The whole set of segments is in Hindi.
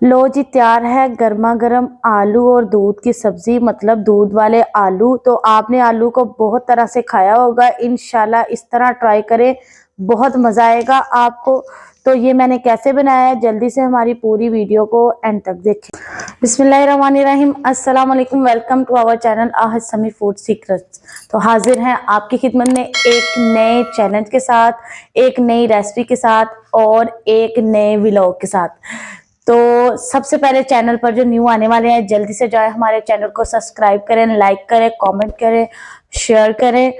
लो जी, तैयार है गर्मा गर्म आलू और दूध की सब्जी, मतलब दूध वाले आलू। तो आपने आलू को बहुत तरह से खाया होगा, इंशाल्लाह इस तरह ट्राई करें, बहुत मज़ा आएगा आपको। तो ये मैंने कैसे बनाया है, जल्दी से हमारी पूरी वीडियो को एंड तक देखें। बिस्मिल्लाहिर्रहमानिर्रहीम, अस्सलाम वालेकुम, welcome to our channel Ahad Sami food secrets. तो हाजिर हैं आपकी खिदमत में एक नए चैलेंज के साथ, एक नई रेसिपी के साथ और एक नए व्लॉग के साथ। तो सबसे पहले चैनल पर जो न्यू आने वाले हैं, जल्दी से जाए हमारे चैनल को सब्सक्राइब करें, लाइक करें, कमेंट करें, शेयर करें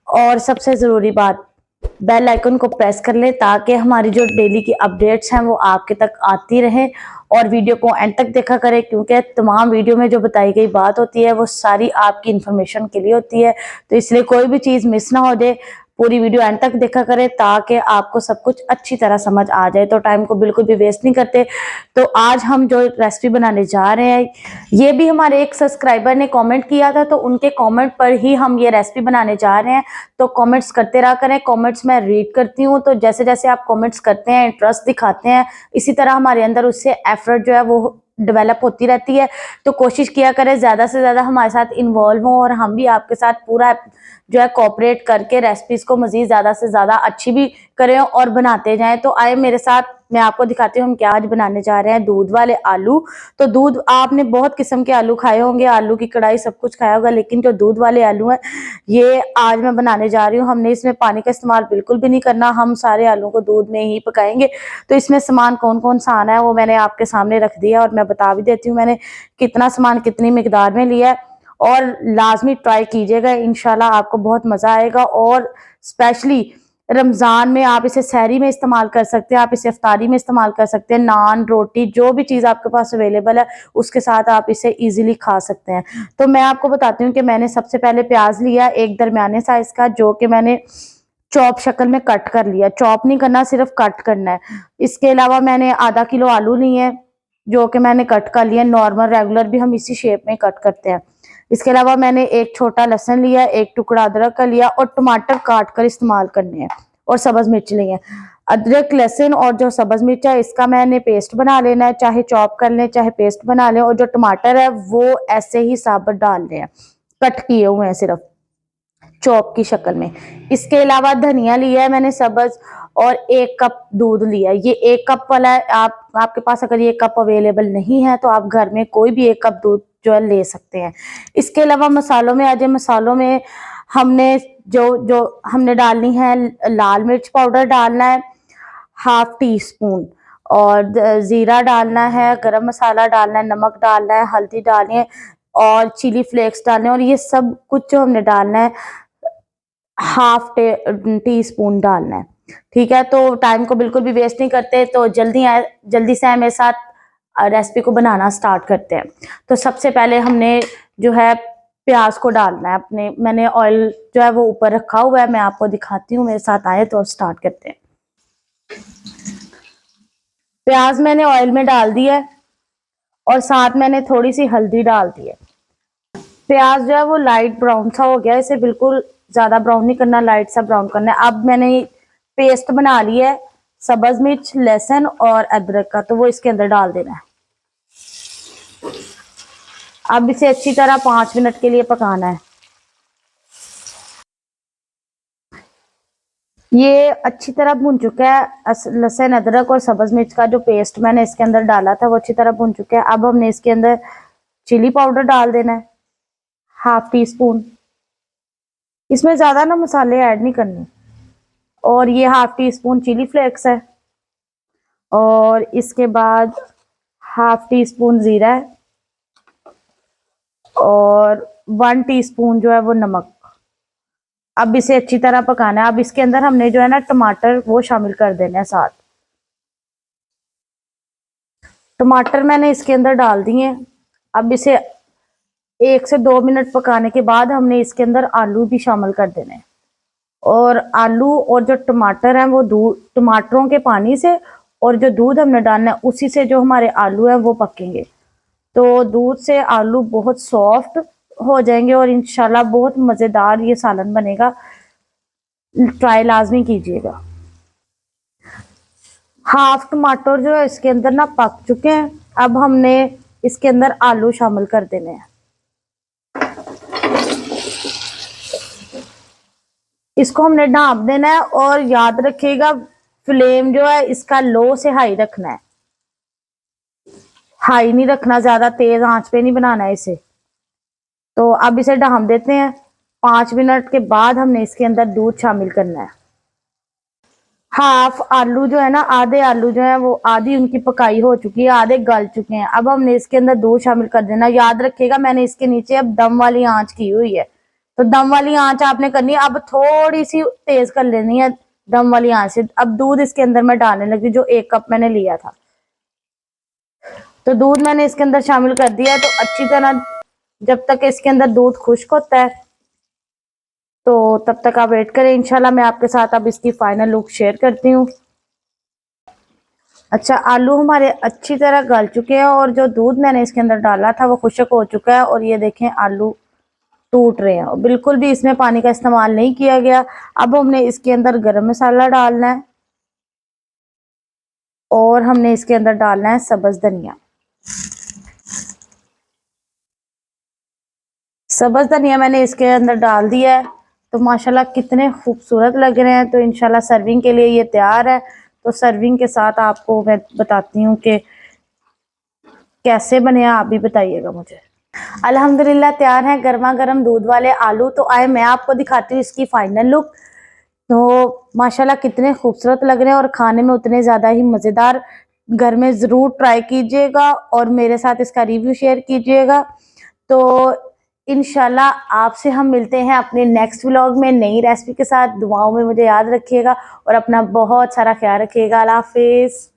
और सबसे ज़रूरी बात, बेल आइकन को प्रेस कर लें ताकि हमारी जो डेली की अपडेट्स हैं वो आपके तक आती रहें। और वीडियो को एंड तक देखा करें, क्योंकि तमाम वीडियो में जो बताई गई बात होती है वो सारी आपकी इन्फॉर्मेशन के लिए होती है। तो इसलिए कोई भी चीज़ मिस ना हो जाए, पूरी वीडियो एंड तक देखा करें ताकि आपको सब कुछ अच्छी तरह समझ आ जाए। तो टाइम को बिल्कुल भी वेस्ट नहीं करते। तो आज हम जो रेसिपी बनाने जा रहे हैं, ये भी हमारे एक सब्सक्राइबर ने कमेंट किया था, तो उनके कमेंट पर ही हम ये रेसिपी बनाने जा रहे हैं। तो कमेंट्स करते रहा करें, कमेंट्स मैं रीड करती हूँ। तो जैसे जैसे आप कमेंट्स करते हैं, इंटरेस्ट दिखाते हैं, इसी तरह हमारे अंदर उससे एफर्ट जो है वो डेवलप होती रहती है। तो कोशिश किया करें ज़्यादा से ज़्यादा हमारे साथ इन्वॉल्व हों और हम भी आपके साथ पूरा जो है कोऑपरेट करके रेसिपीज को मज़ीद ज़्यादा से ज़्यादा अच्छी भी करें और बनाते जाएं। तो आए मेरे साथ, मैं आपको दिखाती हूँ हम क्या आज बनाने जा रहे हैं, दूध वाले आलू। तो दूध, आपने बहुत किस्म के आलू खाए होंगे, आलू की कढ़ाई सब कुछ खाया होगा, लेकिन जो दूध वाले आलू हैं ये आज मैं बनाने जा रही हूँ। हमने इसमें पानी का इस्तेमाल बिल्कुल भी नहीं करना, हम सारे आलू को दूध में ही पकाएंगे। तो इसमें सामान कौन कौन सा आना है वो मैंने आपके सामने रख दिया और मैं बता भी देती हूँ मैंने कितना सामान कितनी मिकदार में लिया है। और लाजमी ट्राई कीजिएगा, इंशाल्लाह आपको बहुत मज़ा आएगा। और स्पेशली रमज़ान में आप इसे सहरी में इस्तेमाल कर सकते हैं, आप इसे इफ्तारी में इस्तेमाल कर सकते हैं, नान रोटी जो भी चीज़ आपके पास अवेलेबल है उसके साथ आप इसे इजीली खा सकते हैं। तो मैं आपको बताती हूँ कि मैंने सबसे पहले प्याज लिया एक दरमियाने साइज़ का, जो कि मैंने चॉप शक्ल में कट कर लिया। चॉप नहीं करना, सिर्फ कट करना है। इसके अलावा मैंने आधा किलो आलू लिए हैं जो कि मैंने कट कर लिए, नॉर्मल रेगुलर भी हम इसी शेप में कट करते हैं। इसके अलावा मैंने एक छोटा लहसुन लिया, एक टुकड़ा अदरक का लिया और टमाटर काट कर इस्तेमाल करने हैं और सब्ज मिर्च लिए हैं। अदरक, लहसुन और जो सब्ज मिर्च है इसका मैंने पेस्ट बना लेना है, चाहे चॉप कर लें चाहे पेस्ट बना लें। और जो टमाटर है वो ऐसे ही साबुत डालने हैं, कट किए हुए हैं सिर्फ चॉप की शक्ल में। इसके अलावा धनिया लिया है मैंने सब्ज और एक कप दूध लिया है। ये एक कप वाला है, आपके पास अगर ये कप अवेलेबल नहीं है तो आप घर में कोई भी एक कप दूध जो है ले सकते हैं। इसके अलावा मसालों में आ जाए, मसालों में हमने जो जो हमने डालनी है, लाल मिर्च पाउडर डालना है 1/2 टी स्पून, और ज़ीरा डालना है, गरम मसाला डालना है, नमक डालना है, हल्दी डालनी है और चिली फ्लेक्स डालने हैं। और ये सब कुछ जो हमने डालना है 1/2 टी स्पून डालना है। ठीक है, तो टाइम को बिल्कुल भी वेस्ट नहीं करते, तो जल्दी से आए मेरे साथ, रेसिपी को बनाना स्टार्ट करते हैं। तो सबसे पहले हमने जो है प्याज को डालना है अपने, मैंने ऑयल जो है वो ऊपर रखा हुआ है, मैं आपको दिखाती हूँ, मेरे साथ आए तो स्टार्ट करते हैं। प्याज मैंने ऑयल में डाल दिया है और साथ मैंने थोड़ी सी हल्दी डाल दी है। प्याज जो है वो लाइट ब्राउन सा हो गया, इसे बिल्कुल ज्यादा ब्राउन नहीं करना, लाइट सा ब्राउन करना है। अब मैंने पेस्ट बना लिया है सब्ज मिर्च, लहसुन और अदरक का, तो वो इसके अंदर डाल देना है। अब इसे अच्छी तरह 5 मिनट के लिए पकाना है। ये अच्छी तरह भुन चुका है, लहसुन, अदरक और सब्ज मिर्च का जो पेस्ट मैंने इसके अंदर डाला था वो अच्छी तरह भुन चुका है। अब हमने इसके अंदर चिली पाउडर डाल देना है 1/2 टी स्पून। इसमें ज्यादा ना मसाले ऐड नहीं करने। और ये 1/2 टी स्पून चिली फ्लेक्स है और इसके बाद 1/2 टी स्पून जीरा है और 1 टीस्पून जो है वो नमक। अब इसे अच्छी तरह पकाना है। अब इसके अंदर हमने जो है ना टमाटर वो शामिल कर देना है साथ। टमाटर मैंने इसके अंदर डाल दिए। अब इसे 1 से 2 मिनट पकाने के बाद हमने इसके अंदर आलू भी शामिल कर देने हैं। और आलू और जो टमाटर हैं वो दूध, टमाटरों के पानी से और जो दूध हमने डालना है उसी से जो हमारे आलू हैं वो पकेंगे। तो दूध से आलू बहुत सॉफ्ट हो जाएंगे और इंशाल्लाह बहुत मज़ेदार ये सालन बनेगा। ट्राई लाजमी कीजिएगा। हाफ टमाटर जो है इसके अंदर ना पक चुके हैं। अब हमने इसके अंदर आलू शामिल कर देने हैं। इसको हमने ढाँप देना है और याद रखिएगा फ्लेम जो है इसका लो से हाई रखना है। हाई नहीं रखना, ज्यादा तेज आंच पे नहीं बनाना है इसे। तो अब इसे ढाँप देते हैं। 5 मिनट के बाद हमने इसके अंदर दूध शामिल करना है। हाफ आलू जो है ना, आधे आलू जो है वो आधी उनकी पकाई हो चुकी है, आधे गल चुके हैं। अब हमने इसके अंदर दूध शामिल कर देना। याद रखिएगा मैंने इसके नीचे अब दम वाली आंच की हुई है, तो दम वाली आंच आपने करनी है। अब थोड़ी सी तेज कर लेनी है दम वाली आंच से। अब दूध इसके अंदर मैं डालने लगी जो 1 कप मैंने लिया था। तो दूध मैंने इसके अंदर शामिल कर दिया है। तो अच्छी तरह जब तक इसके अंदर दूध खुश्क होता है तो तब तक आप वेट करें। इंशाल्लाह मैं आपके साथ अब इसकी फाइनल लुक शेयर करती हूँ। अच्छा, आलू हमारे अच्छी तरह गल चुके हैं और जो दूध मैंने इसके अंदर डाला था वो खुश्क हो चुका है। और ये देखें आलू टूट रहे हैं, बिल्कुल भी इसमें पानी का इस्तेमाल नहीं किया गया। अब हमने इसके अंदर गरम मसाला डालना है और हमने इसके अंदर डालना है सब्ज धनिया। सब्ज धनिया मैंने इसके अंदर डाल दिया है। तो माशाल्लाह कितने खूबसूरत लग रहे हैं। तो इंशाल्लाह सर्विंग के लिए ये तैयार है। तो सर्विंग के साथ आपको मैं बताती हूँ कि कैसे बने, आप भी बताइएगा मुझे। अल्हम्दुलिल्लाह तैयार है गर्मा गर्म दूध वाले आलू। तो आए मैं आपको दिखाती हूँ इसकी फाइनल लुक। तो माशाल्लाह कितने खूबसूरत लग रहे हैं और खाने में उतने ज़्यादा ही मज़ेदार। घर में ज़रूर ट्राई कीजिएगा और मेरे साथ इसका रिव्यू शेयर कीजिएगा। तो इंशाल्लाह आपसे हम मिलते हैं अपने नेक्स्ट व्लॉग में नई रेसिपी के साथ। दुआओं में मुझे याद रखिएगा और अपना बहुत सारा ख्याल रखिएगा। अल्लाह हाफिज़।